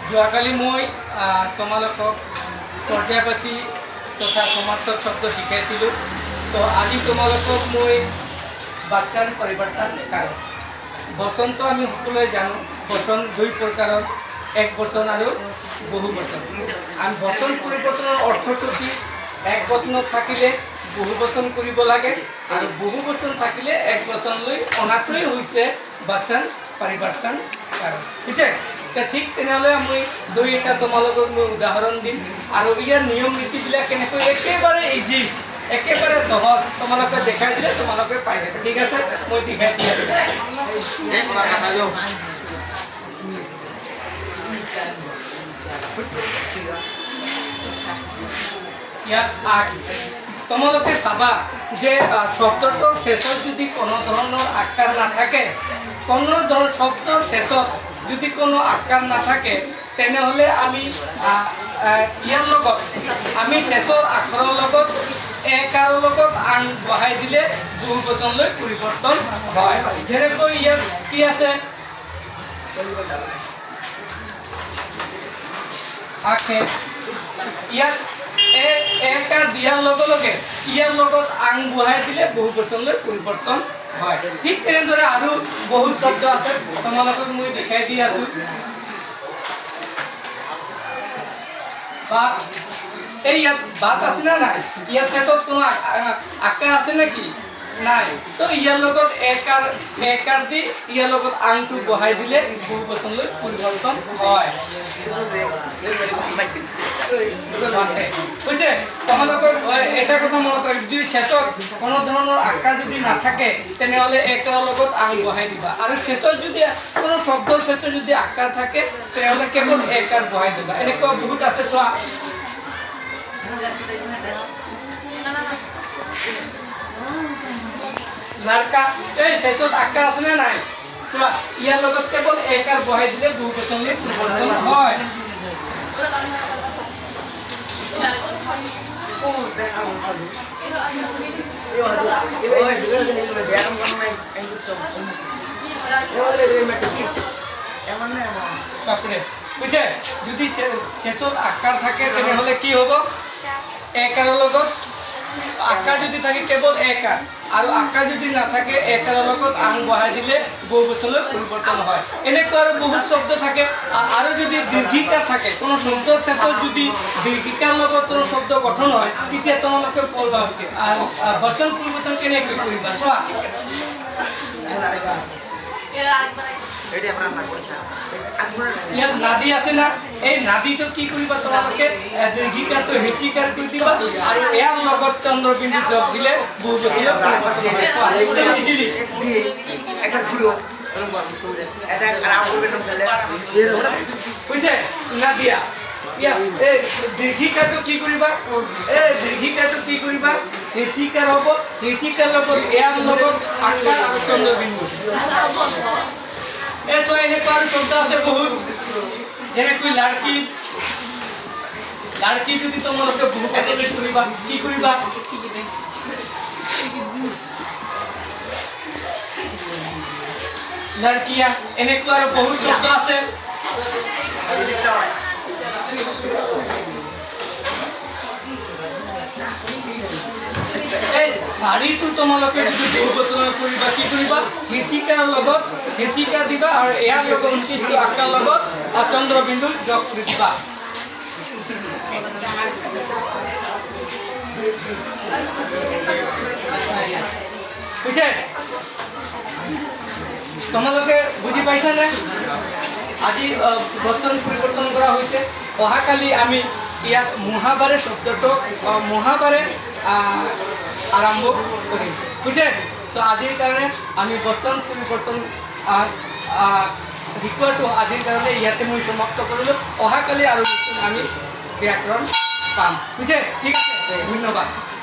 যোৱাকালি মই তোমালোকক পৰ্যায়বাচী তথা সমাৰ্থক শব্দ শিকাইছিলোঁ। তো আজি তোমালোকক মই বাচ্চাৰ পৰিৱৰ্তন কাৰণ বচন তো আমি সকলোৱে জানো, বচন দুই প্ৰকাৰৰ, এক বচন আৰু বহু বচন। আমি বচন পৰিৱৰ্তনৰ অৰ্থটো কি? এক বচনত থাকিলে বহু বচন কৰিব লাগে আৰু বহু বচন থাকিলে এক বচনলৈ অনাটোৱেই হৈছে বাচ্চাৰ পৰিৱৰ্তন কাৰণ। ঠিক আছে, ঠিক তেনেহ'লে মই দুই এটা তোমালোকক মই উদাহৰণ দিম আৰু ইয়াৰ নিয়ম নীতিবিলাক কেনেকৈ একেবাৰে ইজি, একেবাৰে সহজ তোমালোকে দেখাই দিলে তোমালোকে পাই যাবে। ঠিক আছে, মই দেখাই দিয়া ইয়াত তোমালোকে চাবা যে শব্দটোৰ শেষত যদি কোনো ধৰণৰ আকাৰ নাথাকে, কোনো শব্দৰ শেষত যদি কোনো আকাৰ নাথাকে, তেনেহ'লে আমি ইয়াৰ লগত আমি শেষৰ আখৰৰ লগত একাৰৰ লগত আন বহাই দিলে বহু বচনলৈ পৰিৱৰ্তন হয়। যেনেকৈ ইয়াত কি আছে, ইয়াত একাৰ দিয়াৰ লগে লগে ইয়াৰ লগত আং বহাই দিলে বহু বচনলৈ পৰিৱৰ্তন হয়। ঠিক তেনেদৰে আৰু বহুত শব্দ আছে, তোমালোকক মই দেখাই দি আছো। এই ইয়াত বাট আছে না নাই? ইয়াৰ শেষত কোনো আকাৰ আছে নেকি? নাই। তো ইয়াৰ লগত একাৰ দি ইয়াৰ লগত আংটো বহাই দিলে বহু বচনলৈ পৰিৱৰ্তন হয়। বুজিছে? তোমালোকৰ এটা কথা মনত ৰাখিবা, যদি শেষত কোনো ধৰণৰ আকাৰ যদি নাথাকে তেনেহ'লে একাৰৰ লগত আং বহাই দিবা, আৰু শেষত যদি কোনো শব্দৰ শেষত যদি আকাৰ থাকে তেনেহ'লে কেৱল একাৰ বহাই দিবা। এনেকুৱা বহুত আছে, চোৱা। লড়কা, এই শেষত আকাৰ আছে নে নাই? চোৱা, ইয়াৰ লগত কেৱল একাৰ বহাই দিলে বহু বচনলৈ পৰিৱৰ্তন হয়। বুজিছে? যদি শেষত আকাৰ থাকে তেনেহ'লে কি হ'ব? একাৰৰ লগত আকাৰ যদি থাকে কেৱল একাৰ, আৰু আকাৰ যদি নাথাকে একাৰৰ লগত আং বহাই দিলে বহু বচনলৈ পৰিৱৰ্তন হয়। এনেকুৱা আৰু বহুত শব্দ থাকে। আৰু যদি দীৰ্ঘিকাৰ থাকে, কোনো শব্দৰ শেষত যদি দীৰ্ঘিকাৰ লগত কোনো শব্দ গঠন হয়, তেতিয়া তোমালোকে বচন পৰিৱৰ্তন কেনেকৈ কৰিবা? চোৱা, ইয়াত নাদী আছে না? এই নাদীটো কি কৰিবা? তোমালোকে দীৰ্ঘিকাৰটো হেঁচিকাৰ কৰি দিবা আৰু ইয়াৰ লগত চন্দ্ৰবিন্দু যোগ দিলে বহু বচনলৈ পৰিৱৰ্তন হৈছে। নাদিয়া এই দীৰ্ঘিকাৰটো কি কৰিবা? এই দীৰ্ঘিকাৰটো কি কৰিবা? হেঁচিকাৰ হ'ব, হেঁচিকাৰ লগত ইয়াৰ লগত আকাৰ আৰু চন্দ্ৰবিন্দু। এই চোৱা, এনেকুৱা আৰু শব্দ আছে বহুত, যেনেকৈ লাড়কি। লাড়কি যদি তোমালোকে বহু বচনলৈ কৰিবা, কি কৰিবা? লড়কিয়া। এনেকুৱা আৰু বহুত শব্দ আছে। এই শাড়ীটো তোমালোকে যদি বহু বচনলৈ কৰিবা, কি কৰিবা? হেঁচিকাৰ লগত হেঁচিকা দিবা আৰু ইয়াৰ লগত 29টো আকাৰ লগত চন্দ্ৰবিন্দু যোগ কৰি দিবা। বুজিছে? তোমালোকে বুজি পাইছানে? আজি বচন পৰিৱৰ্তন কৰা হৈছে। অহাকালি আমি ইয়াত মহাবাৰে শব্দটো মহাবাৰে আৰম্ভ কৰিম। বুজিছে? তো আজিৰ কাৰণে আমি বচন পৰিৱৰ্তন শিকোৱাটো আজিৰ কাৰণে ইয়াতে মই সমাপ্ত কৰিলোঁ। অহাকালি আৰু আমি ব্যাকৰণ পাম। বুজিছে? ঠিক আছে, ধন্যবাদ।